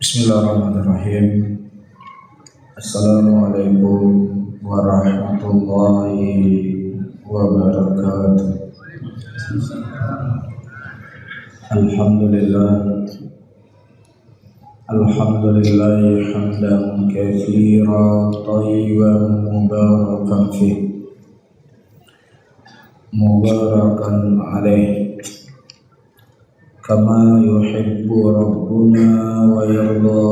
Bismillahirrahmanirrahim. Assalamualaikum warahmatullahi wabarakatuh. Alhamdulillah. Alhamdulillah hamdan katsiran thayyiban mubarakan fih. Mubarakan alaih. Kama yuhibbu rabbuna wa yarda.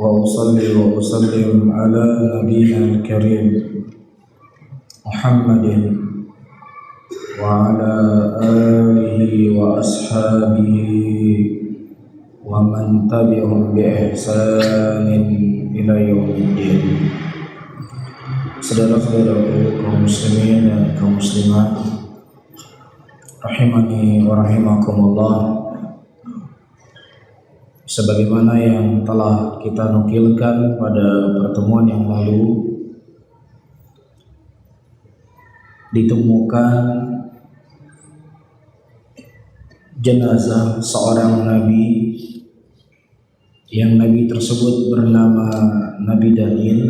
Wa usalli wa usallim ala nabiyyina karim Muhammadin wa ala alihi wa ashabihi wa man tabi'ahum bi ihsanin ila yaumiddin. Saudara-saudaraku kaum muslimin dan kaum muslimat rahimani wa rahimakumullah, sebagaimana yang telah kita nukilkan pada pertemuan yang lalu, ditemukan jenazah seorang nabi yang nabi tersebut bernama Nabi Daniel,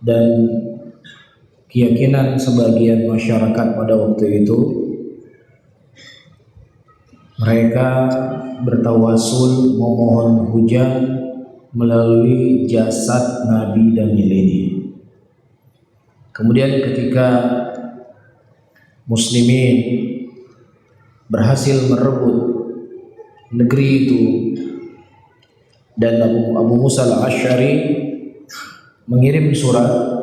dan keyakinan sebagian masyarakat pada waktu itu, mereka bertawasul memohon hujan melalui jasad Nabi Daniel ini. Kemudian ketika muslimin berhasil merebut negeri itu, dan Abu Musa al-Asy'ari mengirim surat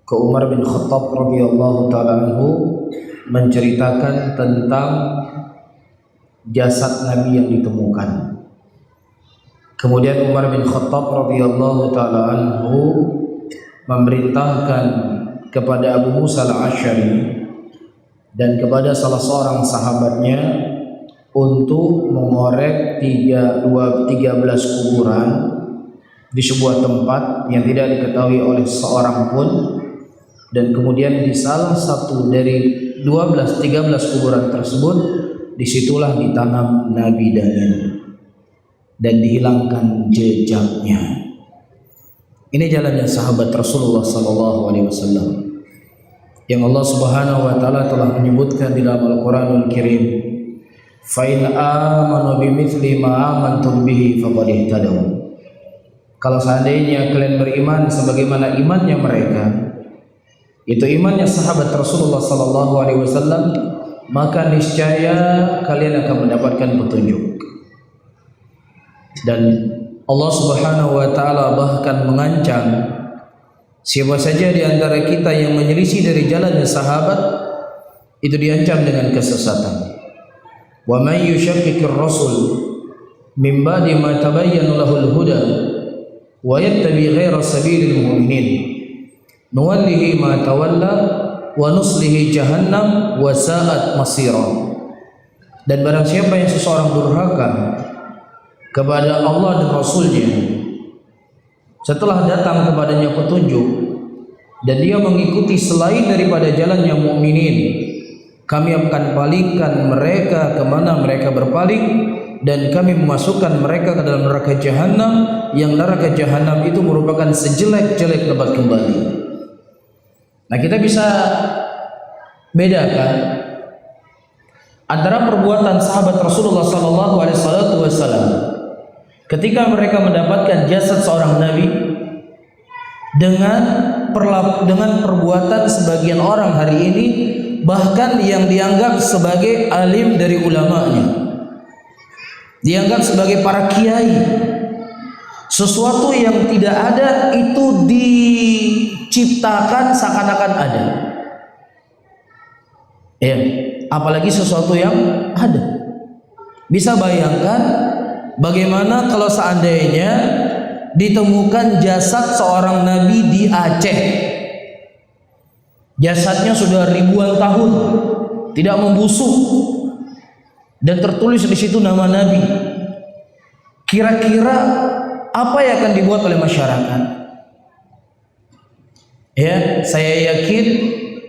ke Umar bin Khattab radhiyallahu ta'ala anhu menceritakan tentang jasad Nabi yang ditemukan. Kemudian Umar bin Khattab radhiyallahu ta'ala anhu memerintahkan kepada Abu Musa al-Asy'ari dan kepada salah seorang sahabatnya untuk mengorek 13 kuburan di sebuah tempat yang tidak diketahui oleh seorang pun. Dan kemudian di salah satu dari 13 kuburan tersebut, disitulah ditanam Nabi Daniel dan dihilangkan jejaknya. Ini jalannya sahabat Rasulullah SAW yang Allah Subhanahu wa taala telah menyebutkan di dalam Al-Qur'anul Karim, "Fa in amanu bimithli ma amantum bihi faqad ihtadaw." Kalau seandainya kalian beriman sebagaimana imannya mereka, itu imannya sahabat Rasulullah SAW, maka niscaya kalian akan mendapatkan petunjuk. Dan Allah Subhanahu wa taala bahkan mengancam siapa saja di antara kita yang menyelisih dari jalannya sahabat, itu diancam dengan kesesatan. Wa may yushaqiqir rasul min ba'di ma tabayyana lahul huda wa yattabi ghaira sabilil mu'minin nuwallihi ma tawalla wa nuslihi jahannam wa sa'at masira. Dan barang siapa yang seseorang durhaka kepada Allah dan Rasulnya setelah datang kepadanya petunjuk, dan dia mengikuti selain daripada jalannya mukminin, kami akan palingkan mereka kemana mereka berpaling, dan kami memasukkan mereka ke dalam neraka jahannam, yang neraka jahannam itu merupakan sejelek-jelek tempat kembali. Nah, kita bisa bedakan antara perbuatan sahabat Rasulullah SAW ketika mereka mendapatkan jasad seorang nabi dengan perbuatan sebagian orang hari ini, bahkan yang dianggap sebagai alim dari ulamanya, dianggap sebagai para kiai. Sesuatu yang tidak ada itu diciptakan seakan-akan ada. Ya, apalagi sesuatu yang ada. Bisa bayangkan bagaimana kalau seandainya ditemukan jasad seorang nabi di Aceh. Jasadnya sudah ribuan tahun, tidak membusuk, dan tertulis di situ nama nabi. Kira-kira apa yang akan dibuat oleh masyarakat? Ya, saya yakin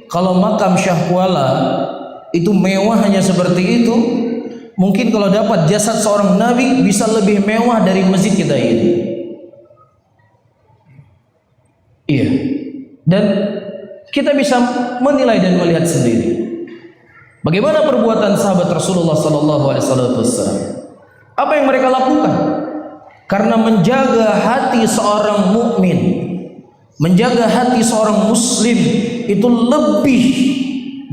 kalau makam Syahkuala itu mewahnya seperti itu, Mungkin kalau dapat jasad seorang nabi bisa lebih mewah dari masjid kita ini. Iya. Dan kita bisa menilai dan melihat sendiri bagaimana perbuatan sahabat Rasulullah sallallahu alaihi wasallam. Apa yang mereka lakukan? Karena menjaga hati seorang mukmin, menjaga hati seorang muslim itu lebih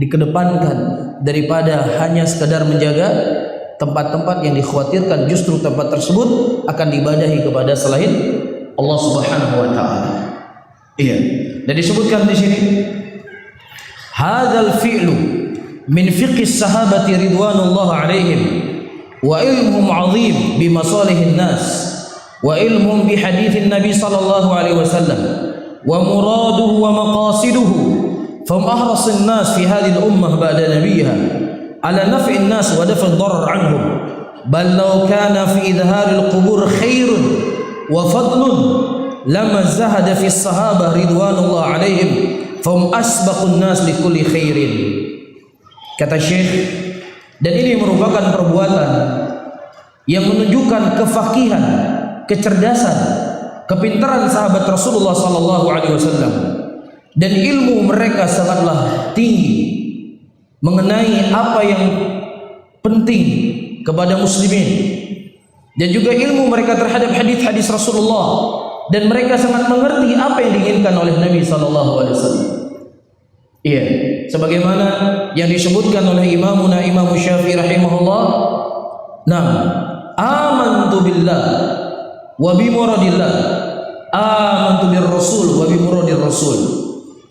dikedepankan daripada hanya sekadar menjaga tempat-tempat yang dikhawatirkan justru tempat tersebut akan diibadahi kepada selain Allah Subhanahu wa taala. Iya. Dan disebutkan di sini hadzal fi'lu min fiqhis sahabati ridwanullah alaihim wa ilmuhum 'azim bi masalihin nas wa ilmuhum bi haditsin nabi sallallahu alaihi wasallam wa muraduhu wa maqasiduhu fahum ahrasun nas fi hadhihi al-ummah ba'da nabiyha على نفع الناس ودفع الضرر عنهم بل لو كان في إظهار القبور خير وفضل لما زهد في الصحابة رضوان الله عليهم فهم أسبق الناس لكل خير. Kata Syekh, dan ini merupakan perbuatan yang menunjukkan kefakihan, kecerdasan, kepintaran sahabat Rasulullah sallallahu alaihi wasallam, dan ilmu mereka sangatlah tinggi mengenai apa yang penting kepada muslimin, dan juga ilmu mereka terhadap hadis-hadis Rasulullah, dan mereka sangat mengerti apa yang diinginkan oleh Nabi sallallahu alaihi wasallam. Iya, sebagaimana yang disebutkan oleh Imam Syafi'i rahimahullah, "Nam, amantu billah wa bi muradillah, amantu bir rasul wa bi muradir rasul."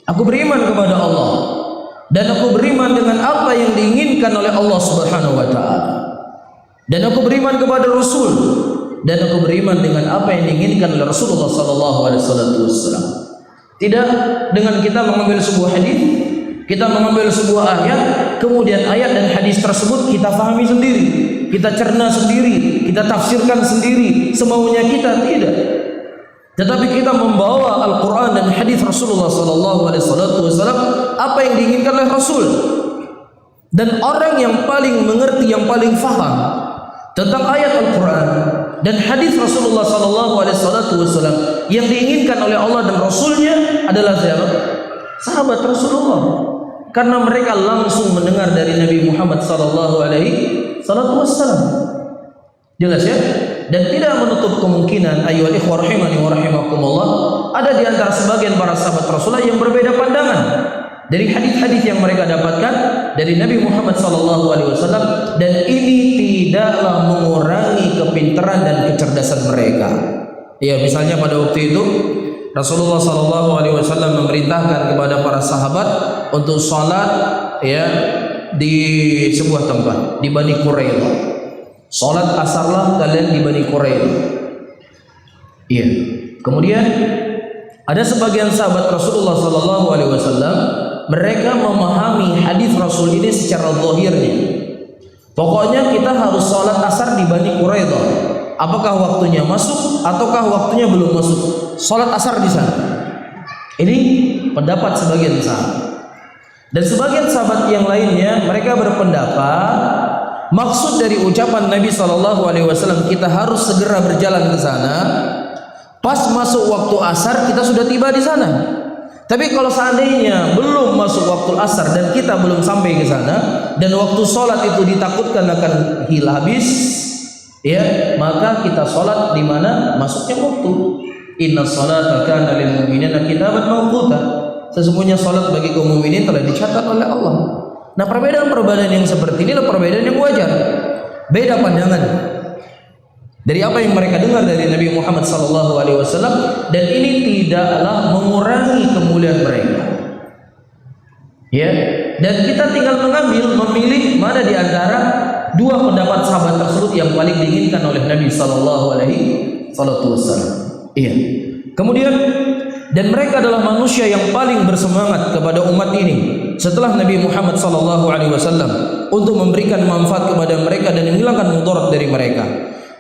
Aku beriman kepada Allah dan aku beriman dengan apa yang diinginkan oleh Allah Subhanahu wa taala. Dan aku beriman kepada Rasul dan aku beriman dengan apa yang diinginkan oleh Rasulullah sallallahu alaihi wasallam. Tidak dengan kita mengambil sebuah hadis, kita mengambil sebuah ayat, kemudian ayat dan hadis tersebut kita fahami sendiri, kita cerna sendiri, kita tafsirkan sendiri semaunya kita, tidak. Tetapi kita membawa Al-Quran dan hadis Rasulullah sallallahu alaihi wasallam, apa yang diinginkan oleh Rasul. Dan orang yang paling mengerti, yang paling faham tentang ayat Al-Quran dan hadis Rasulullah sallallahu alaihi wasallam yang diinginkan oleh Allah dan Rasulnya adalah siapa? Sahabat Rasulullah. Karena mereka langsung mendengar dari Nabi Muhammad sallallahu alaihi wasallam. Jelas ya? Dan tidak menutup kemungkinan ayyuhal ikhwah rahimani wa rahimakumullah, ada di antara sebagian para sahabat Rasulullah yang berbeda pandangan dari hadis-hadis yang mereka dapatkan dari Nabi Muhammad SAW, dan ini tidaklah mengurangi kepintaran dan kecerdasan mereka. Ya, misalnya pada waktu itu Rasulullah SAW memerintahkan kepada para sahabat untuk sholat ya di sebuah tempat di Bani Quraidah. Salat asarlah kalian di Bani Quraidah. Iya. Kemudian ada sebagian sahabat Rasulullah sallallahu alaihi wasallam, mereka memahami hadis Rasul ini secara zahirnya. Pokoknya kita harus salat asar di Bani Quraidah. Apakah waktunya masuk ataukah waktunya belum masuk? Salat asar di sana. Ini pendapat sebagian sahabat. Dan sebagian sahabat yang lainnya mereka berpendapat maksud dari ucapan Nabi sallallahu alaihi wasallam kita harus segera berjalan ke sana. Pas masuk waktu asar kita sudah tiba di sana. Tapi kalau seandainya belum masuk waktu asar dan kita belum sampai ke sana dan waktu sholat itu ditakutkan akan habis, ya maka kita sholat di mana masuknya waktu. Inna sholata kana lil mu'minina kitaban mawquta. Sesungguhnya sholat bagi kaum mukminin telah dicatat oleh Allah. Nah, perbedaan-perbedaan yang seperti ini adalah perbedaan yang wajar. Beda pandangan dari apa yang mereka dengar dari Nabi Muhammad SAW, dan ini tidaklah mengurangi kemuliaan mereka. Ya, dan kita tinggal memilih mana di antara dua pendapat sahabat tersebut yang paling diinginkan oleh Nabi SAW. Iya. Kemudian dan mereka adalah manusia yang paling bersemangat kepada umat ini setelah Nabi Muhammad SAW untuk memberikan manfaat kepada mereka dan menghilangkan mudarat dari mereka.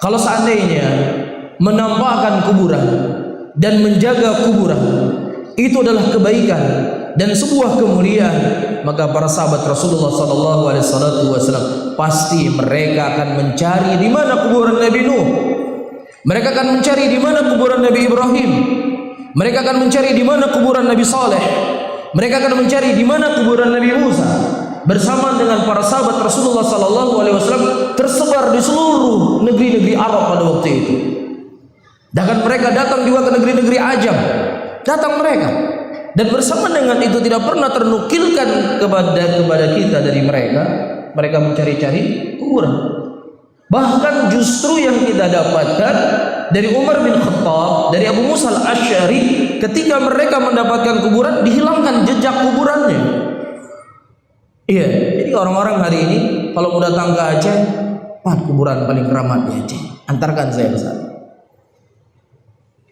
Kalau seandainya menampakkan kuburan dan menjaga kuburan itu adalah kebaikan, dan sebuah kemuliaan, maka para sahabat Rasulullah sallallahu alaihi wasallam pasti mereka akan mencari di mana kuburan Nabi Nuh. Mereka akan mencari di mana kuburan Nabi Ibrahim. Mereka akan mencari di mana kuburan Nabi Saleh. Mereka akan mencari di mana kuburan Nabi Musa. Bersama dengan para sahabat Rasulullah sallallahu alaihi wasallam tersebar di seluruh negeri-negeri Arab pada waktu itu. Dan mereka datang juga ke negeri-negeri Ajam. Datang mereka. Dan bersama dengan itu tidak pernah ternukilkan kepada kita dari mereka mencari-cari kuburan. Bahkan justru yang kita dapatkan dari Umar bin Khattab, dari Abu Musa al-Asy'ari, ketika mereka mendapatkan kuburan, dihilangkan jejak kuburannya. Iya, jadi orang-orang hari ini kalau mau datang ke Aceh, kuburan paling keramat di Aceh, antarkan saya ke sana.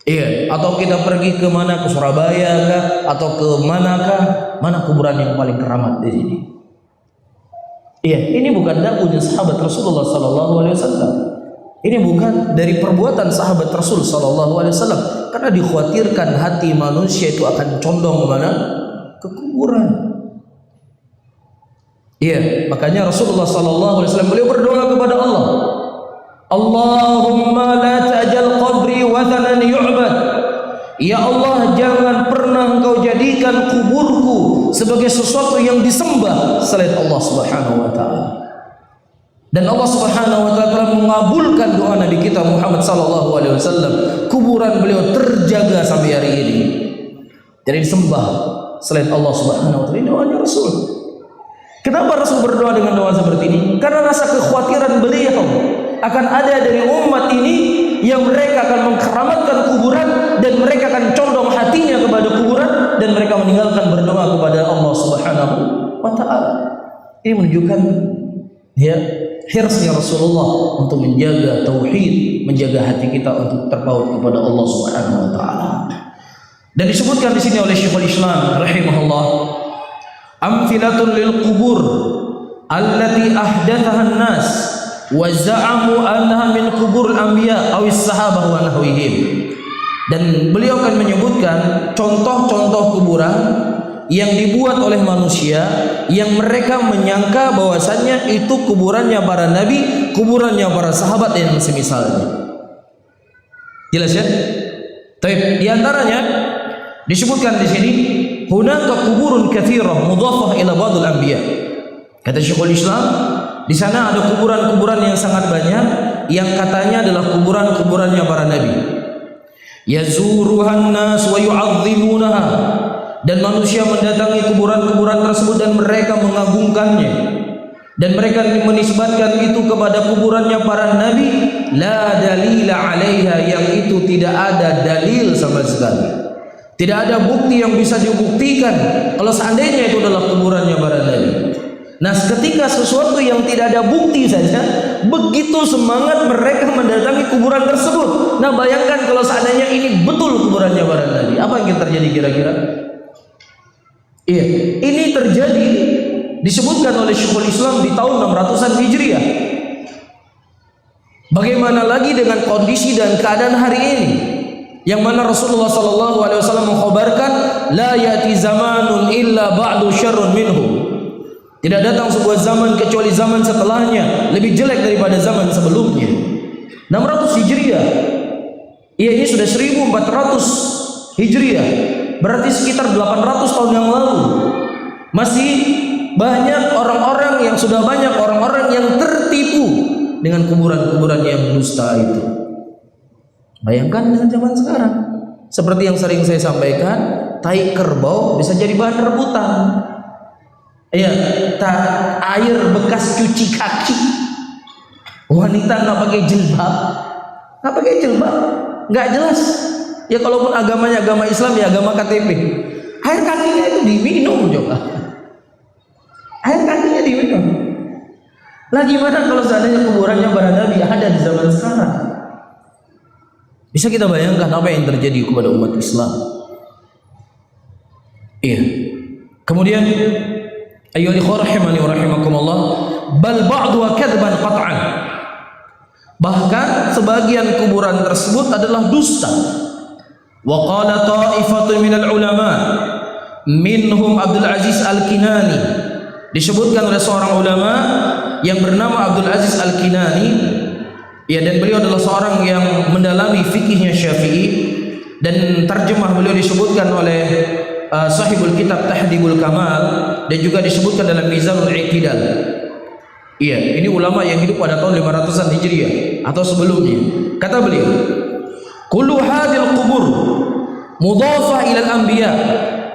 Iya, atau kita pergi ke mana, ke Surabaya kah, atau ke manakah, mana kuburan yang paling keramat di sini? Iya, ini bukan dakwahnya sahabat Rasulullah sallallahu alaihi wasallam. Ini bukan dari perbuatan sahabat Rasul sallallahu alaihi wasallam, karena dikhawatirkan hati manusia itu akan condong ke mana? Ke kuburan. Iya, makanya Rasulullah sallallahu alaihi wasallam beliau berdoa kepada Allah. Allahumma la ta'jal qabri wathanan yu'bad. Ya Allah, jangan pernah Engkau jadikan kuburku sebagai sesuatu yang disembah selain Allah Subhanahu wa taala. Dan Allah Subhanahu wa taala telah mengabulkan doa Nabi kita Muhammad sallallahu alaihi wasallam. Kuburan beliau terjaga sampai hari ini. Tidak disembah selain Allah Subhanahu wa taala. Ini doanya Rasul. Kenapa Rasul berdoa dengan doa seperti ini? Karena rasa kekhawatiran beliau akan ada dari umat ini yang mereka akan mengkeramatkan kuburan dan mereka akan condong hatinya kepada kuburan dan mereka meninggalkan berdoa kepada Allah Subhanahu wa taala. Ini menunjukkan hirsnya Rasulullah untuk menjaga tauhid, menjaga hati kita untuk terpaut kepada Allah Subhanahu wa taala. Dan disebutkan di sini oleh Syekhul Islam rahimahullah, amthilatun lil qubur allati ahdathaha an-nas wa za'amu annaha min kubur al-anbiya aw as-sahabah wa nahwihim. Dan beliau akan menyebutkan contoh-contoh kuburan yang dibuat oleh manusia yang mereka menyangka bahwasannya itu kuburannya para nabi, kuburannya para sahabat dan semisalnya. Jelas ya? Baik, di antaranya disebutkan di sini hunaka kuburun katsirah mudhafah ila ba'dil anbiya. Kata Syekhul Islam, di sana ada kuburan-kuburan yang sangat banyak yang katanya adalah kuburan-kuburannya para nabi. Yazuruhan nas wa yu'azzimunaha, dan manusia mendatangi kuburan-kuburan tersebut dan mereka mengagungkannya dan mereka menisbatkan itu kepada kuburannya para nabi, la dalila 'alaiha, yang itu tidak ada dalil sama sekali. Tidak ada bukti yang bisa dibuktikan kalau seandainya itu adalah kuburannya para nabi. Nah, ketika sesuatu yang tidak ada bukti saja, begitu semangat mereka mendatangi kuburan tersebut. Nah, bayangkan kalau seandainya ini betul kuburannya para nabi, apa yang terjadi kira-kira? Iya, ini terjadi disebutkan oleh Syekhul Islam di tahun 600-an Hijriah. Bagaimana lagi dengan kondisi dan keadaan hari ini? Yang mana Rasulullah sallallahu alaihi wasallam mengkhabarkan, la yati zamanun illa ba'du syarrun minhu. Tidak datang sebuah zaman kecuali zaman setelahnya lebih jelek daripada zaman sebelumnya. 600 Hijriah. Iya, ini sudah 1400 Hijriah. Berarti sekitar 800 tahun yang lalu. Masih banyak orang-orang yang tertipu dengan kuburan-kuburan yang dusta itu. Bayangkan dengan zaman sekarang. Seperti yang sering saya sampaikan, tai kerbau bisa jadi bahan rebutan. Iya, air bekas cuci kaki. Wanita nggak pakai jilbab, nggak jelas. Ya kalaupun agamanya agama Islam, ya agama KTP. Air kakinya itu diminum juga. Air kakinya diminum. Lah gimana kalau seandainya kuburannya para nabi ada di zaman sekarang? Bisa kita bayangkan apa yang terjadi kepada umat Islam? Iya. Kemudian ayyuhal ikhwah rahimani wa rahimakumullah, bal ba'duha kadzban qat'an. Bahkan sebagian kuburan tersebut adalah dusta. Wa qala ta'ifatun minal ulama minhum Abdul Aziz Al-Kinani. Disebutkan oleh seorang ulama yang bernama Abdul Aziz Al-Kinani, ya, dan beliau adalah seorang yang mendalami fikihnya Syafi'i, dan terjemah beliau disebutkan oleh sahibul kitab Tahdhibul Kamal, dan juga disebutkan dalam Mizanul I'tidal. Iya, ini ulama yang hidup pada tahun 500-an Hijriah atau sebelumnya. Kata beliau, kullu hadhil qubur mudhafah ila al-anbiya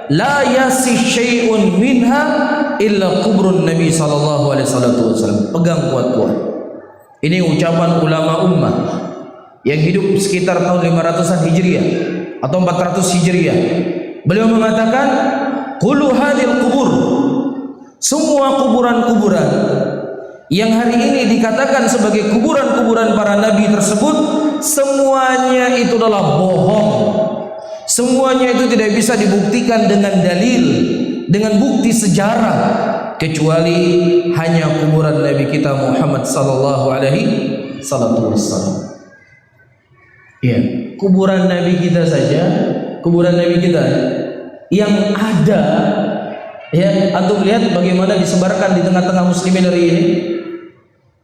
la yasi syai'un minha illa kubrun Nabi sallallahu alaihi wasallam. Pegang kuat-kuat. Ini ucapan ulama ummah yang hidup sekitar tahun 500-an Hijriah atau 400 Hijriah. Beliau mengatakan, kullu hadhil qubur, semua kuburan-kuburan yang hari ini dikatakan sebagai kuburan-kuburan para nabi tersebut, semuanya itu adalah bohong. Semuanya itu tidak bisa dibuktikan dengan dalil, dengan bukti sejarah, kecuali hanya kuburan Nabi kita Muhammad sallallahu alaihi wasallam. Ya, kuburan Nabi kita saja, kuburan Nabi kita yang ada, ya, antum lihat bagaimana disebarkan di tengah-tengah muslimin hari ini.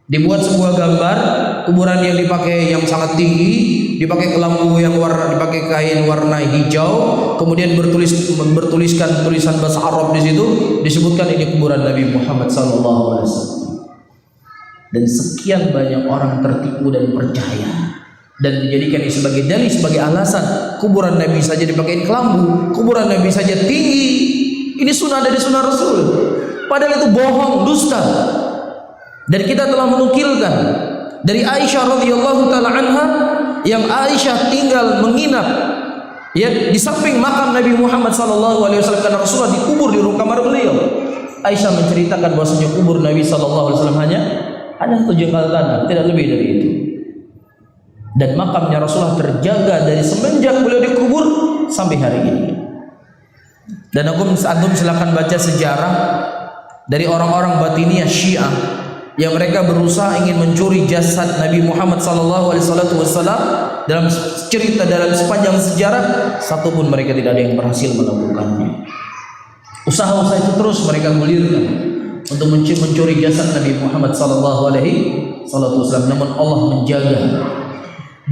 Dibuat sebuah gambar kuburan yang dipakai yang sangat tinggi, dipakai lampu yang dipakai kain warna hijau, kemudian bertuliskan tulisan bahasa Arab di situ, disebutkan ini kuburan Nabi Muhammad SAW. Dan sekian banyak orang tertipu dan percaya dan menjadikan ini sebagai dalil, sebagai alasan. Kuburan Nabi saja dipakai kelambu, kuburan Nabi saja tinggi, ini sunnah dari sunnah Rasul. Padahal itu bohong, dusta. Dan kita telah menukilkan dari Aisyah radhiyallahu taala anha, yang Aisyah tinggal menginap, ya, di samping makam Nabi Muhammad sallallahu alaihi wasallam, karena Rasulullah dikubur di kamar beliau. Aisyah menceritakan bahwasanya kubur Nabi sallallahu alaihi wasallam hanya ada 7 jengkal tanah, tidak lebih dari itu. Dan makamnya Rasulullah terjaga dari semenjak beliau dikubur sampai hari ini. Dan antum silakan baca sejarah dari orang-orang Batiniyah Syiah yang mereka berusaha ingin mencuri jasad Nabi Muhammad SAW. Dalam cerita, dalam sepanjang sejarah, satupun mereka tidak ada yang berhasil melakukannya. Usaha-usaha itu terus mereka gulirkan untuk mencuri jasad Nabi Muhammad SAW. Namun Allah menjaga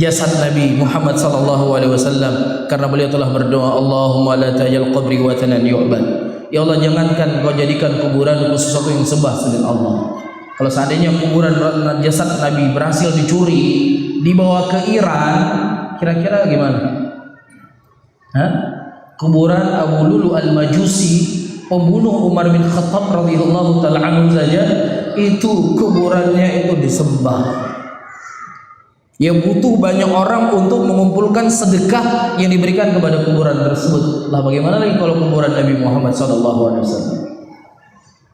jasad Nabi Muhammad SAW karena beliau telah berdoa, Allahumma la tajal qabri watanan yu'bad. Ya Allah, jangankan kau jadikan kuburanku sesuatu yang sembah selain Allah. Kalau seandainya kuburan jasad Nabi berhasil dicuri, dibawa ke Iran, kira-kira gimana? Kuburan Abu Lulu Al-Majusi, pembunuh Umar bin Khattab radhiyallahu taala anhu saja, itu kuburannya itu disembah. Ya, butuh banyak orang untuk mengumpulkan sedekah yang diberikan kepada kuburan tersebut. Lah bagaimana lagi kalau kuburan Nabi Muhammad SAW?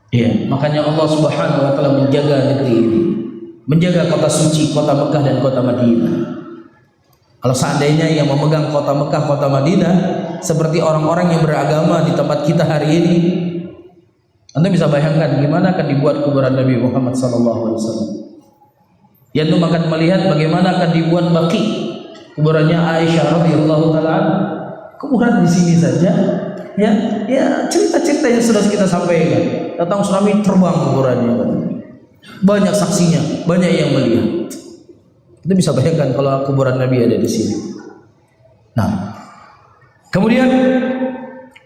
Ya, makanya Allah Subhanahu wa taala menjaga negeri ini, menjaga kota suci, kota Mekah dan kota Madinah. Kalau seandainya yang memegang kota Mekah, kota Madinah seperti orang-orang yang beragama di tempat kita hari ini, Anda bisa bayangkan gimana akan dibuat kuburan Nabi Muhammad SAW. Yang itu akan melihat bagaimana akan dibuat Baqi, kuburannya Aisyah radhiyallahu taala. Kuburan di sini saja, ya cerita-cerita yang sudah kita sampaikan. Datang tsunami, terbang kuburannya, banyak saksinya, banyak yang melihat. Kita bisa bayangkan kalau kuburan Nabi ada di sini. Nah, kemudian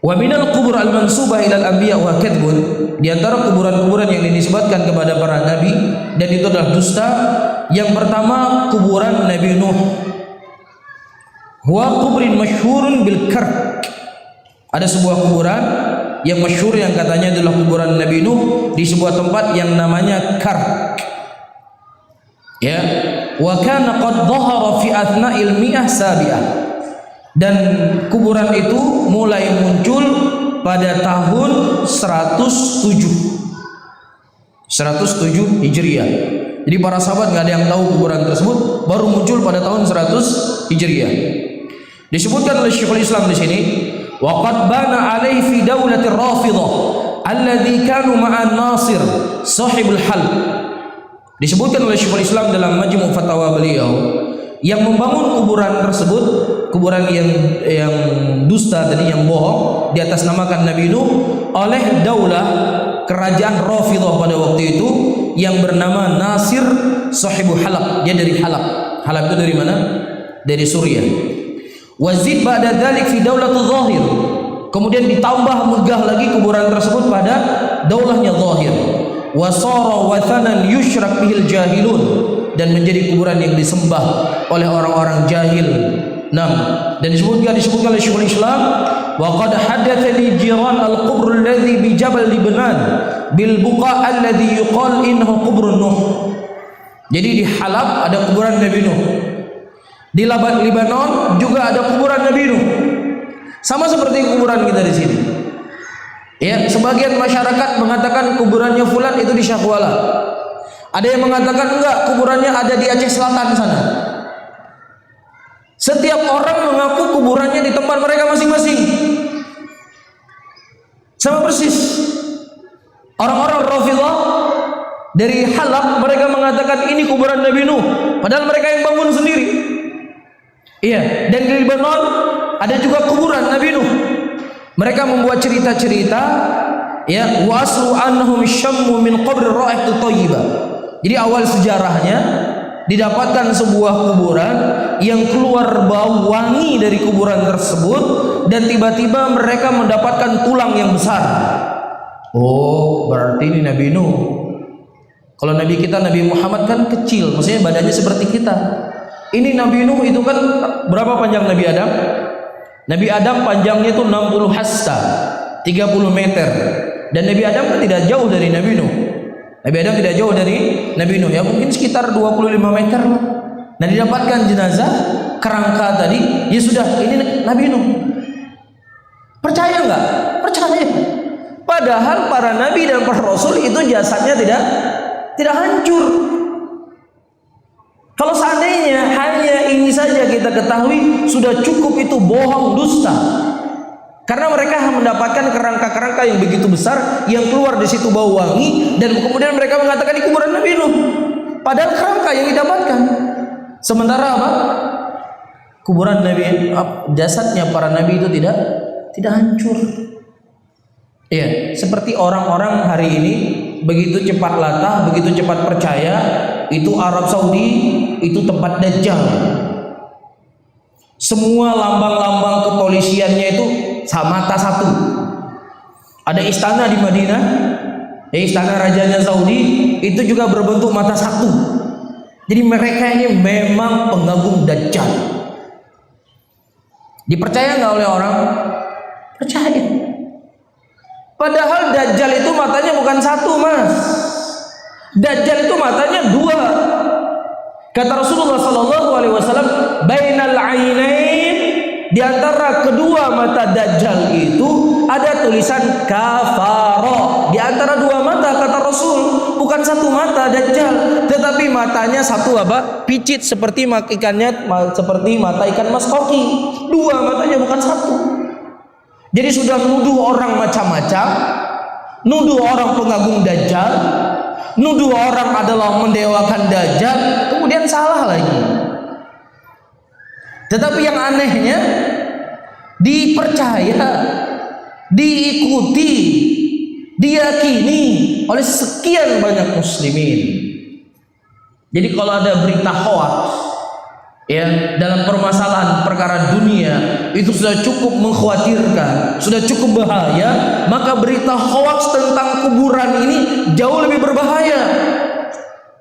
wa minal qubur al-mansubah ila al-anbiya wa kadhbun, di antara kuburan-kuburan yang dinisbatkan kepada para nabi dan itu adalah dusta. Yang pertama, kuburan Nabi Nuh. Huwa kubrin masyhurun bil kark. Ada sebuah kuburan yang masyhur yang katanya adalah kuburan Nabi Nuh di sebuah tempat yang namanya Kark. Ya, wa kana qad dhahara fi athna'il mi'ah sabi'ah. Dan kuburan itu mulai muncul pada tahun 107 Hijriah. Jadi para sahabat nggak ada yang tahu kuburan tersebut, baru muncul pada tahun 100 Hijriah. Disebutkan oleh Syekhul Islam di sini, wa qad bana alaihi fi daulatir Rafidhah alladzi kanu ma'an Nasir sahibul hal. Disebutkan oleh Syekhul Islam dalam Majmu' Fatawa beliau yang membangun kuburan tersebut, kuburan yang dusta tadi, yang bohong, di atas namakan Nabi Nuh oleh daulah kerajaan Rafidhah pada waktu itu yang bernama Nasir sahibu Halab. Dia dari Halab. Halab itu dari mana? Dari Suriah. Wazid ba'da dzalik fi daulatul Zahir. Kemudian ditambah megah lagi kuburan tersebut pada daulahnya Zahir. Wasara wathanan yushrak bihil jahilun, dan menjadi kuburan yang disembah oleh orang-orang jahil. Dan disebutkan oleh Syekhul Islam, wa qad hadatha li jiran al-qubr alladhi bi Jabal Libnan bil buqa alladhi yuqal innahu qubrun Nuh. Jadi di Halab ada kuburan Nabi Nuh. Di Lebanon juga ada kuburan Nabi Nuh. Sama seperti kuburan kita di sini. Ya, sebagian masyarakat mengatakan kuburannya fulan itu di Syakwala. Ada yang mengatakan enggak, kuburannya ada di Aceh Selatan sana. Setiap orang mengaku kuburannya di tempat mereka masing-masing. Sama persis. Orang-orang Rafidhah dari Halab, mereka mengatakan ini kuburan Nabi Nuh, padahal mereka yang bangun sendiri. Iya, dan di Lebanon ada juga kuburan Nabi Nuh. Mereka membuat cerita-cerita, ya, waslu annahum syammu min qabr ra'ihatu thayyibah. Jadi awal sejarahnya didapatkan sebuah kuburan yang keluar bau wangi dari kuburan tersebut, dan tiba-tiba mereka mendapatkan tulang yang besar. Oh, berarti ini Nabi Nuh. Kalau Nabi kita Nabi Muhammad kan kecil, maksudnya badannya seperti kita. Ini Nabi Nuh itu kan berapa panjang Nabi Adam? Nabi Adam panjangnya itu 60 hasta, 30 meter. Dan Nabi Adam kan tidak jauh dari Nabi Nuh. Nabi Adam tidak jauh dari Nabi Nuh, ya mungkin sekitar 25 meter lah. Nah, didapatkan jenazah kerangka tadi, ya sudah, ini Nabi Nuh. Percaya nggak? Percaya. Padahal para nabi dan para rasul itu jasadnya tidak hancur. Kalau seandainya hanya ini saja kita ketahui, sudah cukup itu bohong, dusta. Karena mereka mendapatkan kerangka-kerangka yang begitu besar, yang keluar di situ bau wangi, dan kemudian mereka mengatakan di kuburan Nabi Nuh. Padahal kerangka yang didapatkan. Sementara apa? Kuburan Nabi, jasadnya para nabi itu tidak hancur. Iya, seperti orang-orang hari ini begitu cepat latah, begitu cepat percaya itu Arab Saudi itu tempat Dajjal. Semua lambang-lambang kepolisiannya itu mata satu. Ada istana di Madinah, istana rajanya Saudi itu juga berbentuk mata satu. Jadi mereka ini memang pengagum Dajjal. Dipercaya nggak oleh orang? Percaya. Padahal Dajjal itu matanya bukan satu, Mas. Dajjal itu matanya dua. Kata Rasulullah SAW, bainal ainain, di antara kedua mata Dajjal itu ada tulisan kafara. Di antara dua mata, kata Rasul, bukan satu mata Dajjal, tetapi matanya satu apa? Picit seperti ikannya, seperti mata ikan mas koki. Dua matanya, bukan satu. Jadi sudah nuduh orang macam-macam, nuduh orang pengagum Dajjal, nuduh orang adalah mendewakan Dajjal, kemudian salah lagi. Tetapi yang anehnya dipercaya, diikuti, diyakini oleh sekian banyak muslimin. Jadi kalau ada berita hoax, ya, dalam permasalahan perkara dunia itu sudah cukup mengkhawatirkan, sudah cukup bahaya, maka berita hoax tentang kuburan ini jauh lebih berbahaya.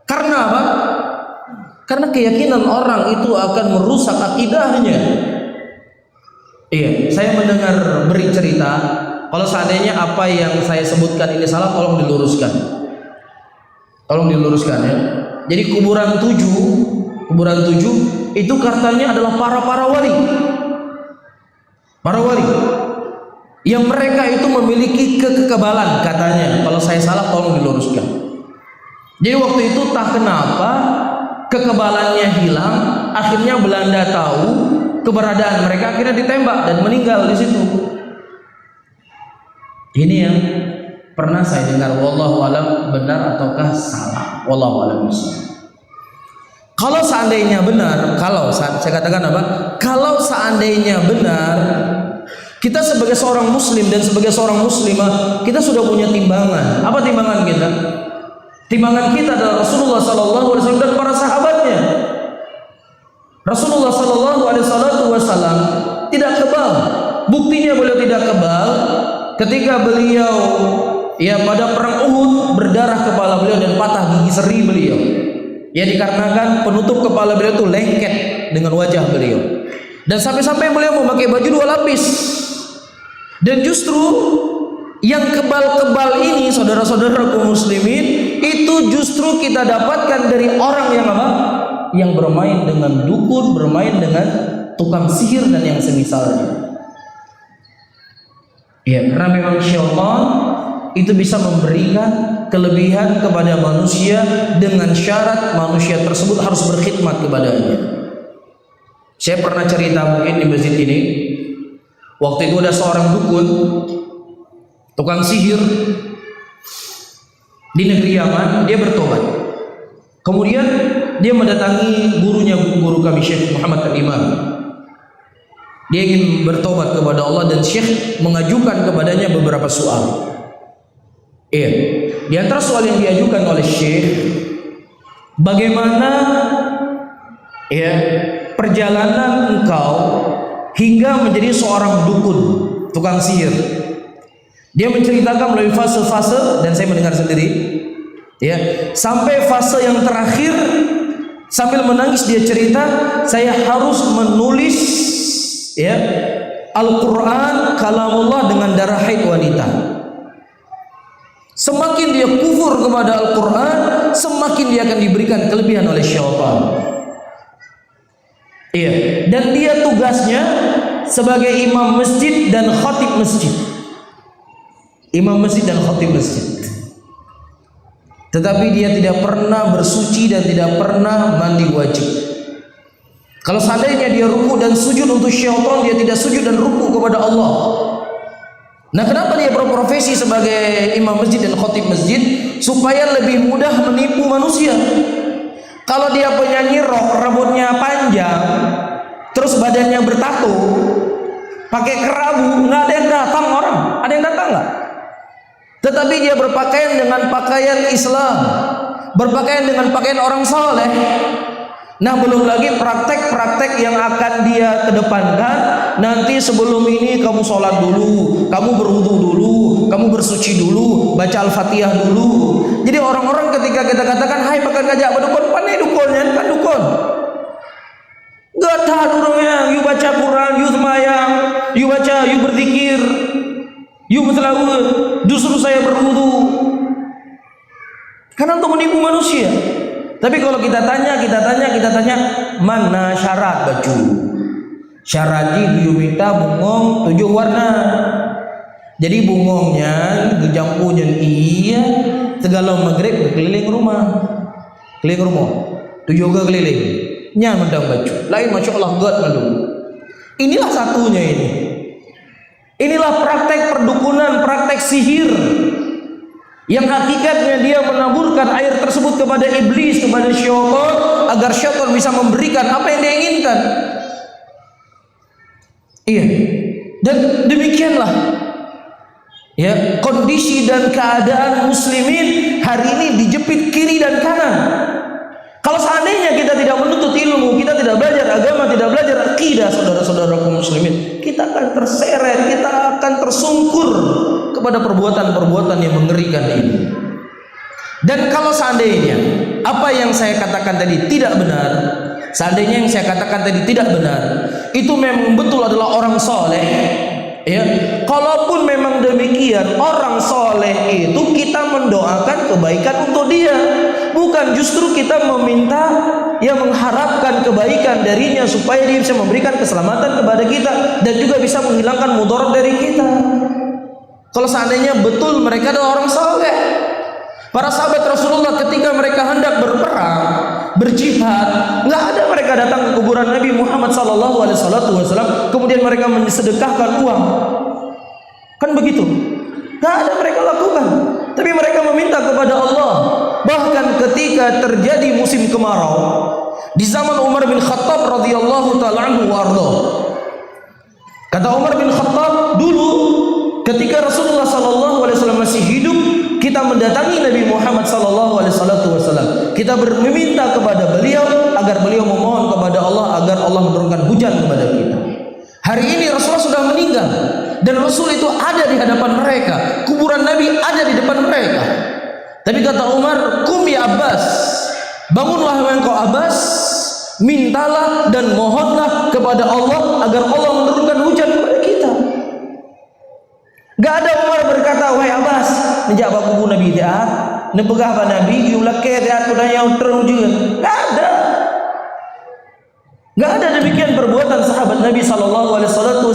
Karena apa? Karena keyakinan orang itu akan merusak akidahnya. Iya, saya mendengar beri cerita, kalau seandainya apa yang saya sebutkan ini salah, tolong diluruskan. Tolong diluruskan, ya. Jadi kuburan 7 itu katanya adalah para wali. Para wali yang mereka itu memiliki kekebalan katanya. Kalau saya salah tolong diluruskan. Jadi waktu itu tak kenapa kekebalannya hilang, akhirnya Belanda tahu keberadaan mereka, akhirnya ditembak dan meninggal di situ. Ini yang pernah saya dengar, wallahu alam benar ataukah salah. Wallahu alam. Kalau seandainya benar, saya katakan apa? Kalau seandainya benar, kita sebagai seorang muslim dan sebagai seorang muslimah, kita sudah punya timbangan. Apa timbangan kita? Timbangan kita adalah Rasulullah SAW dan para sahabatnya. Rasulullah SAW tidak kebal. Buktinya beliau tidak kebal ketika beliau pada perang Uhud berdarah kepala beliau dan patah gigi seri beliau. Ya dikarenakan penutup kepala beliau itu lengket dengan wajah beliau. Dan sampai-sampai beliau memakai baju 2 lapis. Dan justru yang kebal-kebal ini, saudara-saudara kaum muslimin, itu justru kita dapatkan dari orang yang apa? Yang bermain dengan dukun, bermain dengan tukang sihir dan yang semisalnya. Ya, karena memang syaitan itu bisa memberikan kelebihan kepada manusia dengan syarat manusia tersebut harus berkhidmat kepadanya. Saya pernah cerita mungkin di masjid ini, waktu itu ada seorang dukun, tukang sihir di negeri Yaman, dia bertobat. Kemudian dia mendatangi guru kami Syekh Muhammad Al-Imam. Dia ingin bertobat kepada Allah dan Syekh mengajukan kepadanya beberapa soal. Di antara soal yang diajukan oleh Syekh, bagaimana perjalanan engkau hingga menjadi seorang dukun, tukang sihir. Dia menceritakan melalui fase-fase dan saya mendengar sendiri. Sampai fase yang terakhir, sambil menangis dia cerita, saya harus menulis Al-Quran kalamullah dengan darah haid wanita. Semakin dia kufur kepada Al-Quran, semakin dia akan diberikan kelebihan oleh syaitan. Dan dia tugasnya sebagai imam masjid dan khatib masjid. Imam masjid dan khatib masjid. Tetapi dia tidak pernah bersuci dan tidak pernah mandi wajib. Kalau seandainya dia ruku dan sujud untuk syaitan, dia tidak sujud dan ruku kepada Allah. Nah, kenapa dia berprofesi sebagai imam masjid dan khatib masjid? Supaya lebih mudah menipu manusia. Kalau dia penyanyi rock, rambutnya panjang, terus badannya bertato, pakai kerabu, nggak ada yang datang orang. Ada yang datang nggak? Tetapi dia berpakaian dengan pakaian Islam, berpakaian dengan pakaian orang saleh. Nah, belum lagi praktek-praktek yang akan dia kedepankan. Nanti sebelum ini kamu sholat dulu, kamu berwudu dulu, kamu bersuci dulu, baca Al-Fatihah dulu. Jadi orang-orang ketika kita katakan, hai makan gajah berdukun, pandai dukunnya kan dukun. Gak tahu orangnya, you baca Quran, you semayang, you baca, you berzikir, you berselawat, justru saya berwudu. Karena untuk menipu manusia. Tapi kalau kita tanya, mana syarat baju? Syaratnya dia minta bungong 7 warna. Jadi bungongnya gejampunya segala maghrib keliling rumah. 7 ke keliling. Nya mendang baju. Lain masya Allah God mandu. Inilah satunya ini. Inilah praktek perdukunan, praktek sihir. Yang hakikatnya dia menaburkan air tersebut kepada iblis, kepada syaitan, agar syaitan bisa memberikan apa yang dia inginkan. Dan demikianlah kondisi dan keadaan muslimin hari ini dijepit kiri dan kanan. Kalau seandainya kita tidak menuntut ilmu, kita tidak belajar agama, tidak belajar akidah, saudara-saudara kaum muslimin, kita akan terseret, kita akan tersungkur kepada perbuatan-perbuatan yang mengerikan ini. Dan kalau seandainya apa yang saya katakan tadi tidak benar, seandainya yang saya katakan tadi tidak benar, itu memang betul adalah orang soleh, kalaupun memang demikian, orang soleh itu kita mendoakan kebaikan untuk dia, bukan justru kita meminta mengharapkan kebaikan darinya supaya dia bisa memberikan keselamatan kepada kita dan juga bisa menghilangkan mudarat dari kita. Kalau seandainya betul mereka adalah orang saleh, para sahabat Rasulullah ketika mereka hendak berperang, berjihad, nggak ada mereka datang ke kuburan Nabi Muhammad SAW kemudian mereka mensedekahkan uang, kan begitu? Nggak ada mereka lakukan, tapi mereka meminta kepada Allah. Bahkan ketika terjadi musim kemarau, di zaman Umar bin Khattab radhiyallahu taala anhu warda. Kata Umar bin Khattab, dulu ketika Rasulullah sallallahu alaihi wasallam masih hidup, kita mendatangi Nabi Muhammad sallallahu alaihi wasallam. Kita meminta kepada beliau agar beliau memohon kepada Allah agar Allah menurunkan hujan kepada kita. Hari ini Rasulullah sudah meninggal dan Rasul itu ada di hadapan mereka. Kuburan Nabi ada di depan mereka. Tapi kata Umar, "Kum ya Abbas, bangunlah engkau Abbas, mintalah dan mohonlah kepada Allah agar Allah menurunkan hujan kepada kita." Gak ada Umar berkata, "Wahai Abbas, menjawab kubur Nabi dia, nepegah apa Nabi, yulake dia aku nanya terus juga." Gak ada. Gak ada demikian perbuatan sahabat Nabi sallallahu alaihi wasallam.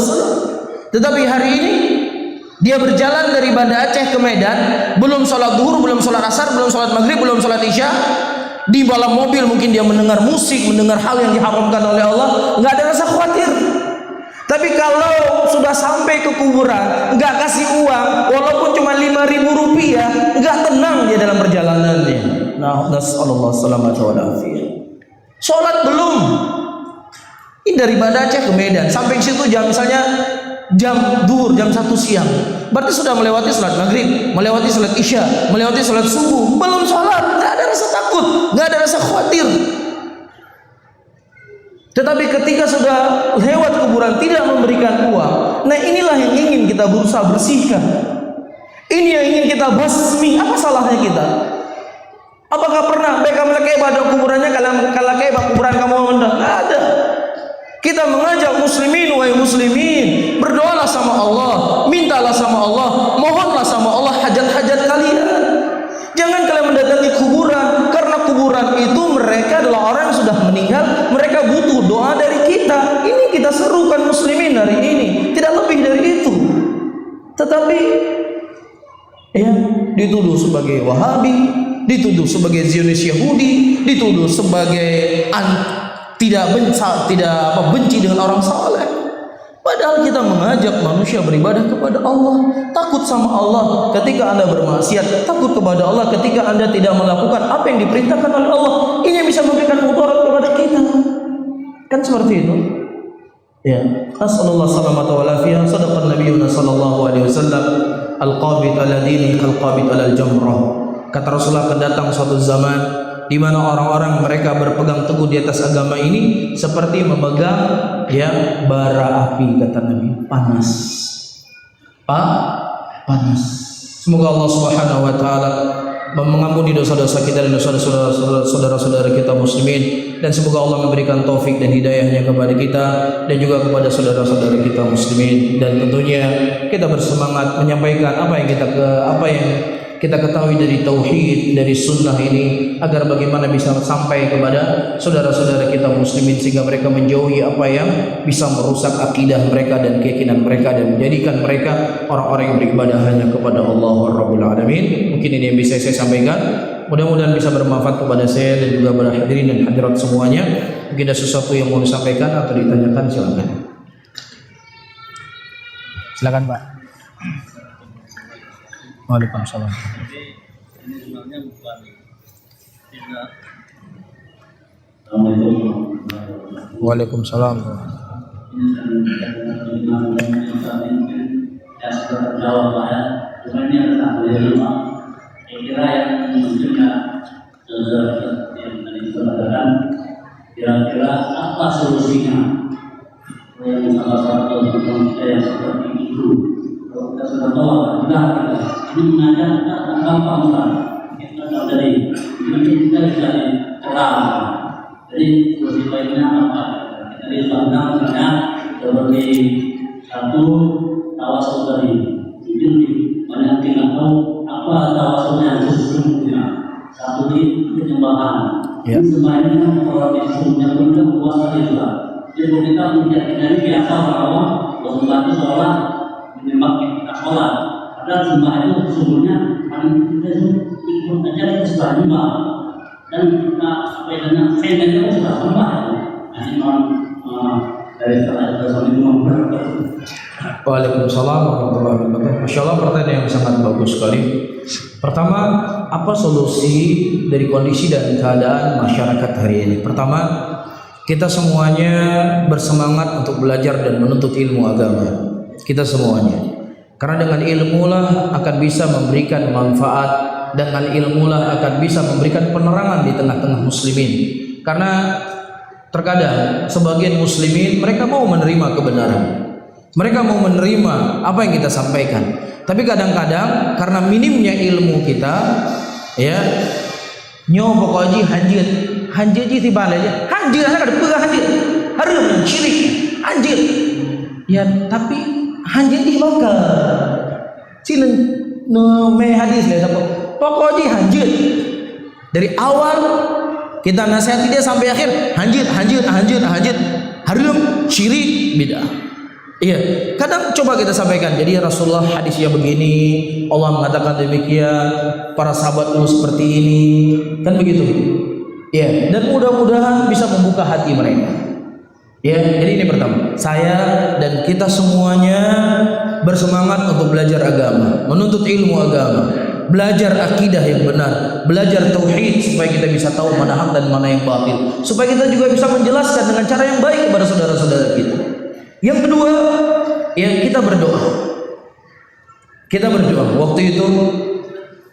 Tetapi hari ini dia berjalan dari Banda Aceh ke Medan, belum sholat duhur, belum sholat asar, belum sholat maghrib, belum sholat isya. Di dalam mobil mungkin dia mendengar musik, mendengar hal yang diharamkan oleh Allah, nggak ada rasa khawatir. Tapi kalau sudah sampai ke kuburan, nggak kasih uang, walaupun cuma 5.000 rupiah, nggak tenang dia dalam perjalanannya. Nah, nasallallahu salamata wa afiyah. Sholat belum. Ini dari Banda Aceh ke Medan, sampai situ jam misalnya jam duhur, jam 1 siang. Berarti sudah melewati sholat maghrib, melewati sholat isya, melewati sholat subuh, belum sholat. Nggak ada rasa takut, nggak ada rasa khawatir. Tetapi ketika sudah lewat kuburan tidak memberikan uang, nah inilah yang ingin kita berusaha bersihkan. Ini yang ingin kita basmi. Apa salahnya kita? Apakah pernah mereka pada kuburannya kalau kuburan kamu mendak? Nggak ada. Kita mengajak muslimin, wahai muslimin, berdoalah sama Allah, mintalah sama Allah, mohonlah sama Allah hajat-hajat kalian. Jangan kalian mendatangi kuburan, karena kuburan itu mereka adalah orang yang sudah meninggal, mereka butuh doa dari kita. Ini kita serukan muslimin hari ini, tidak lebih dari itu. Tetapi ya, dituduh sebagai Wahabi, dituduh sebagai Zionis Yahudi, dituduh sebagai tidak benci dengan orang saleh. Padahal kita mengajak manusia beribadah kepada Allah, takut sama Allah ketika Anda bermaksiat, takut kepada Allah ketika Anda tidak melakukan apa yang diperintahkan oleh Allah. Ini yang bisa memberikan mudarat kepada kita. Kan seperti itu. Ya, nasallallahu salamata wal afiyah. Shadaqan nabiyuna sallallahu alaihi wasallam, al-qabid ala dini kal-qabid ala al-jamrah. Kata Rasulullah, akan datang suatu zaman di mana orang-orang mereka berpegang teguh di atas agama ini seperti memegang ya bara api, kata Nabi, panas. Panas. Semoga Allah Subhanahu wa taala mengampuni dosa-dosa kita dan dosa-dosa saudara-saudara kita muslimin, dan semoga Allah memberikan taufik dan hidayahnya kepada kita dan juga kepada saudara-saudara kita muslimin. Dan tentunya kita bersemangat menyampaikan apa yang kita ketahui dari tauhid, dari sunnah ini, agar bagaimana bisa sampai kepada saudara-saudara kita muslimin sehingga mereka menjauhi apa yang bisa merusak akidah mereka dan keyakinan mereka dan menjadikan mereka orang-orang yang beribadah hanya kepada Allah Rabbul Alamin. Mungkin ini yang bisa saya sampaikan. Mudah-mudahan bisa bermanfaat kepada saya dan juga para hadirin dan hadirat semuanya. Mungkin ada sesuatu yang mau disampaikan atau ditanyakan, silakan. Silakan, Pak. Waalaikumsalam. Jadi ini sebenarnya bukan tidak. Waalaikumsalam. Kira-kira apa solusinya? Salah satu kita yang seperti itu. Kita sudah tahu, ini mengajak tentang gampang Ustaz. Kita dari kita bisa terang. Jadi solusi lainnya apa? Kita dipandang misalnya seperti satu tawasul tadi. Mungkin banyak tidak tahu apa tawasul yang sesungguhnya. Satu di penyembahan. Ini semuanya kalau disebutnya benda kuasa Islam. Jadi kita menjadi biasa orang-orang bersembahyang seolah menyembah kita sholat. Padahal sembah itu sesungguhnya kita ikut aja kita sudah sembah dan kita dengan sendanya sudah sembah. Nah ini dari salah satu itu memperhatikan. Waalaikumsalam warahmatullahi wabarakatuh. Masya Allah, pertanyaan yang sangat bagus sekali. Pertama, apa solusi dari kondisi dan keadaan masyarakat hari ini? Pertama, kita semuanya bersemangat untuk belajar dan menuntut ilmu agama. Kita semuanya. Karena dengan ilmulah akan bisa memberikan manfaat, dengan ilmulah akan bisa memberikan penerangan di tengah-tengah muslimin. Karena terkadang sebagian muslimin mereka mau menerima kebenaran, mereka mau menerima apa yang kita sampaikan, tapi kadang-kadang karena minimnya ilmu kita, ya nyo pokoknya hanjit di balik aja, hanjit ada pegah hanjit, harum syirik hanjit, ya tapi hanjit di bakal silen no me hadis lah, pokoknya hanjit dari awal kita nasihati dia sampai akhir hanjit, harum syirik bid'ah. Iya, kadang coba kita sampaikan. Jadi Rasulullah hadisnya begini, Allah mengatakan demikian, para sahabat dulu seperti ini, kan begitu. Iya, dan mudah-mudahan bisa membuka hati mereka. Ya, jadi ini pertama, saya dan kita semuanya bersemangat untuk belajar agama, menuntut ilmu agama, belajar akidah yang benar, belajar tauhid supaya kita bisa tahu mana hak dan mana yang batil, supaya kita juga bisa menjelaskan dengan cara yang baik kepada saudara-saudara kita. Yang kedua, ya kita berdoa. Kita berdoa. Waktu itu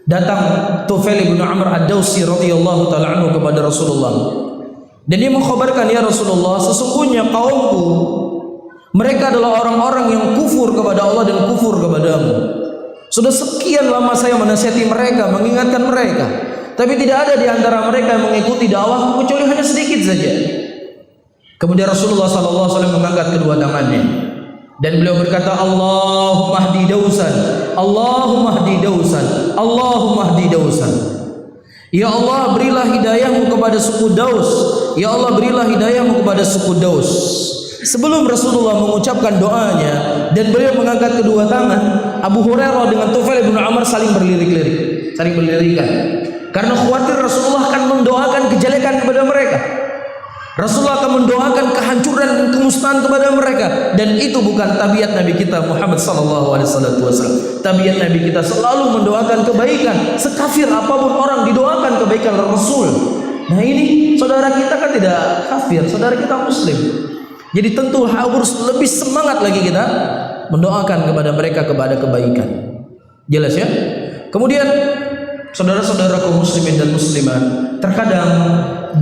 datang Tufail bin Amr ad-Dawsi radhiyallahu taala anhu kepada Rasulullah. Dan dia mengkhabarkan, ya Rasulullah, sesungguhnya kaumku mereka adalah orang-orang yang kufur kepada Allah dan kufur kepadamu. Sudah sekian lama saya menasihati mereka, mengingatkan mereka, tapi tidak ada di antara mereka yang mengikuti dakwah kecuali hanya sedikit saja. Kemudian Rasulullah SAW mengangkat kedua tangannya dan beliau berkata, Allahumma hdi dausan, Allahumma hdi dausan, Allahumma hdi dausan. Ya Allah, berilah hidayahmu kepada suku Daus. Ya Allah, berilah hidayahmu kepada suku Daus. Sebelum Rasulullah mengucapkan doanya dan beliau mengangkat kedua tangan, Abu Hurairah dengan Tufail bin Amr saling berlirik-lirik, saling berlirikan, karena khawatir Rasulullah akan mendoakan kejelekan kepada mereka. Rasulullah akan mendoakan kehancuran dan kemusnahan kepada mereka, dan itu bukan tabiat Nabi kita Muhammad sallallahu alaihi wasallam. Tabiat Nabi kita selalu mendoakan kebaikan, sekafir apapun orang didoakan kebaikan Rasul. Nah ini saudara kita kan tidak kafir, saudara kita muslim. Jadi tentu harus lebih semangat lagi kita mendoakan kepada mereka kepada kebaikan. Jelas ya? Kemudian saudara-saudaraku muslimin dan muslimat, terkadang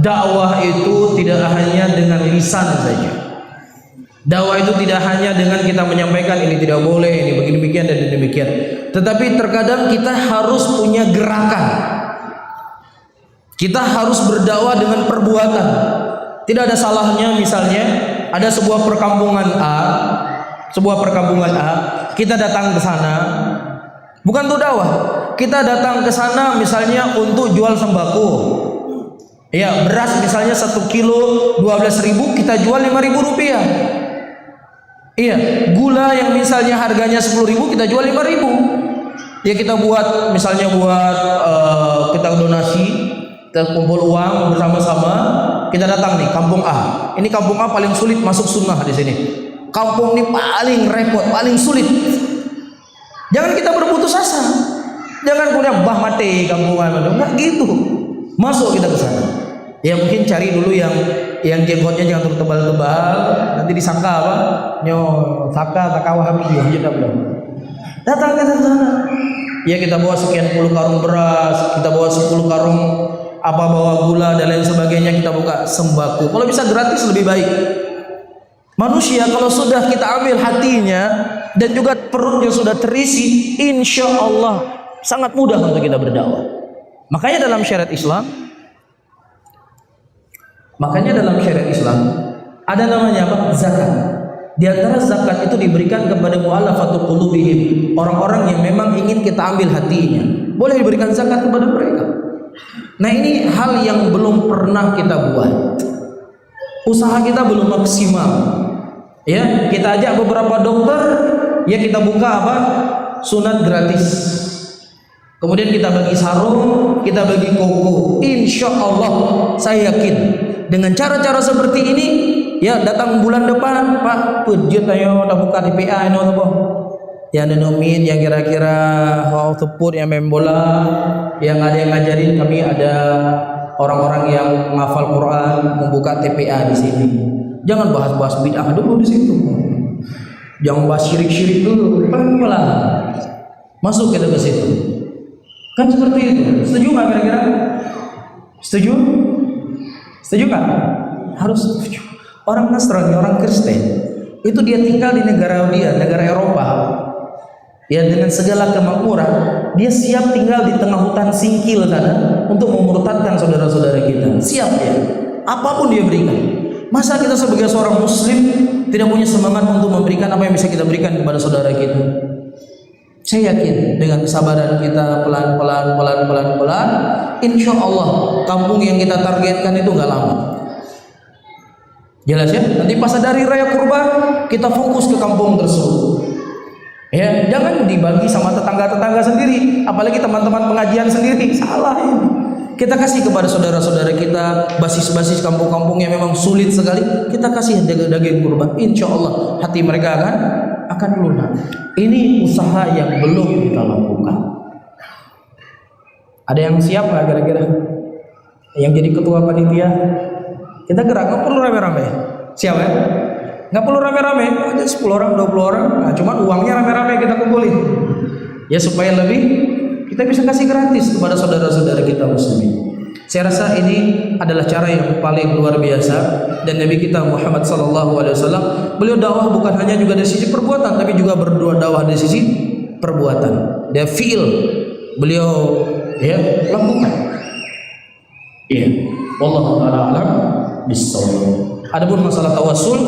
dakwah itu tidak hanya dengan lisan saja. Dakwah itu tidak hanya dengan kita menyampaikan ini tidak boleh, ini begini demikian dan demikian. Tetapi terkadang kita harus punya gerakan. Kita harus berdakwah dengan perbuatan. Tidak ada salahnya misalnya ada sebuah perkampungan A, kita datang ke sana bukan untuk dakwah. Kita datang ke sana misalnya untuk jual sembako. Ya, beras misalnya 1 kilo 12.000, kita jual 5.000 rupiah. Iya, gula yang misalnya harganya 10.000 kita jual 5.000. Ya kita buat misalnya kita donasi, kita kumpul uang bersama-sama, kita datang nih kampung A. Ini kampung A paling sulit masuk sunnah di sini. Kampung ini paling repot, paling sulit. Jangan kita berputus asa. Jangan punya bah mati kampungan, enggak gitu. Masuk kita ke sana. Ya mungkin cari dulu yang jenggotnya jangan terlalu tebal-tebal, nanti disangka apa? Saka Wahabi ya belum. Datang ke sana. Ya kita bawa sekian puluh karung beras, kita bawa 10 karung bawa gula dan lain sebagainya, kita buka sembako. Kalau bisa gratis lebih baik. Manusia kalau sudah kita ambil hatinya dan juga perutnya sudah terisi, insya Allah sangat mudah untuk kita berdakwah. Makanya dalam syariat Islam ada namanya apa? Zakat. Di antara zakat itu diberikan kepada mu'allafatul qulubihim, orang-orang yang memang ingin kita ambil hatinya. Boleh diberikan zakat kepada mereka. Nah ini hal yang belum pernah kita buat. Usaha kita belum maksimal. Ya, kita ajak beberapa dokter, ya kita buka apa? Sunat gratis. Kemudian kita bagi sarung, kita bagi koko. Insya Allah saya yakin dengan cara-cara seperti ini, ya datang bulan depan, Pak, pujut ayo udah buka di PA ini apa? Ya ada nomin yang kira-kira tepur yang main bola, yang ada yang ngajarin kami ada orang-orang yang menghafal Quran membuka TPA di sini. Jangan bahas-bahas bid'ah dulu di situ. Jangan bahas syirik-syirik dulu. Pelan-pelan masuk kita ke situ. Kan seperti itu. Setuju nggak kira-kira? Setuju? Setuju nggak? Harus setuju. Orang Nasrani, orang Kristen, itu dia tinggal di negara Eropa. Ya, dengan segala kemakmuran, dia siap tinggal di tengah hutan singkil sana untuk memurtadkan saudara-saudara kita. Siap ya, apapun dia berikan. Masa kita sebagai seorang Muslim tidak punya semangat untuk memberikan apa yang bisa kita berikan kepada saudara kita? Saya yakin dengan kesabaran kita pelan-pelan, insya Allah kampung yang kita targetkan itu nggak lama. Jelas ya? Nanti pas ada hari raya kurban, kita fokus ke kampung tersebut. Ya, jangan dibagi sama tetangga-tetangga sendiri, apalagi teman-teman pengajian sendiri. Salah ya. Kita kasih kepada saudara-saudara kita, basis-basis kampung-kampung yang memang sulit sekali, kita kasih daging kurban. Insya Allah hati mereka akan lunak. Ini usaha yang belum kita lakukan. Ada yang siap nggak kira-kira? Yang jadi ketua panitia? Kita gerak, nggak perlu rame-rame. Siap ya? Nggak perlu rame-rame, ada 10 orang, 20 orang. Nah, cuman uangnya rame-rame kita kumpulin. Ya supaya lebih kita bisa kasih gratis kepada saudara-saudara kita muslimin. Saya rasa ini adalah cara yang paling luar biasa, dan Nabi kita Muhammad SAW, beliau dakwah bukan hanya juga dari sisi perbuatan, tapi juga dakwah dari sisi perbuatan. Dia fi'il, beliau ya lakukan. Iya, wallahu taala alam bissawab. Adapun masalah tawassul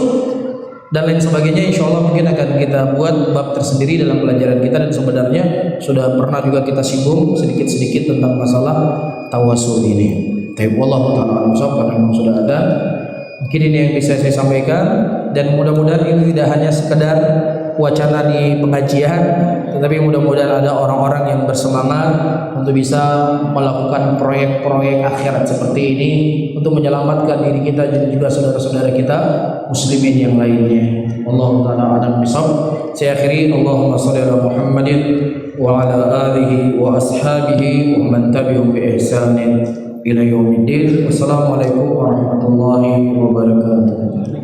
dan lain sebagainya, insya Allah mungkin akan kita buat bab tersendiri dalam pelajaran kita, dan sebenarnya sudah pernah juga kita singgung sedikit-sedikit tentang masalah tawasul ini. Tapi wallahu ta'ala alam shawab, karena memang sudah ada. Mungkin ini yang bisa saya sampaikan, dan mudah-mudahan ini tidak hanya sekedar wacana di pengajian, tetapi mudah-mudahan ada orang-orang yang bersemangat untuk bisa melakukan proyek-proyek akhirat seperti ini untuk menyelamatkan diri kita dan juga saudara-saudara kita muslimin yang lainnya. Wallahu ta'ala a'lam bishawab. Saya akhiri, Allahumma shalli ala Muhammadin wa ala alihi wa ashabihi wa man tabi'ahum bi ihsanin ila yaumiddin. Wassalamualaikum warahmatullahi wabarakatuh.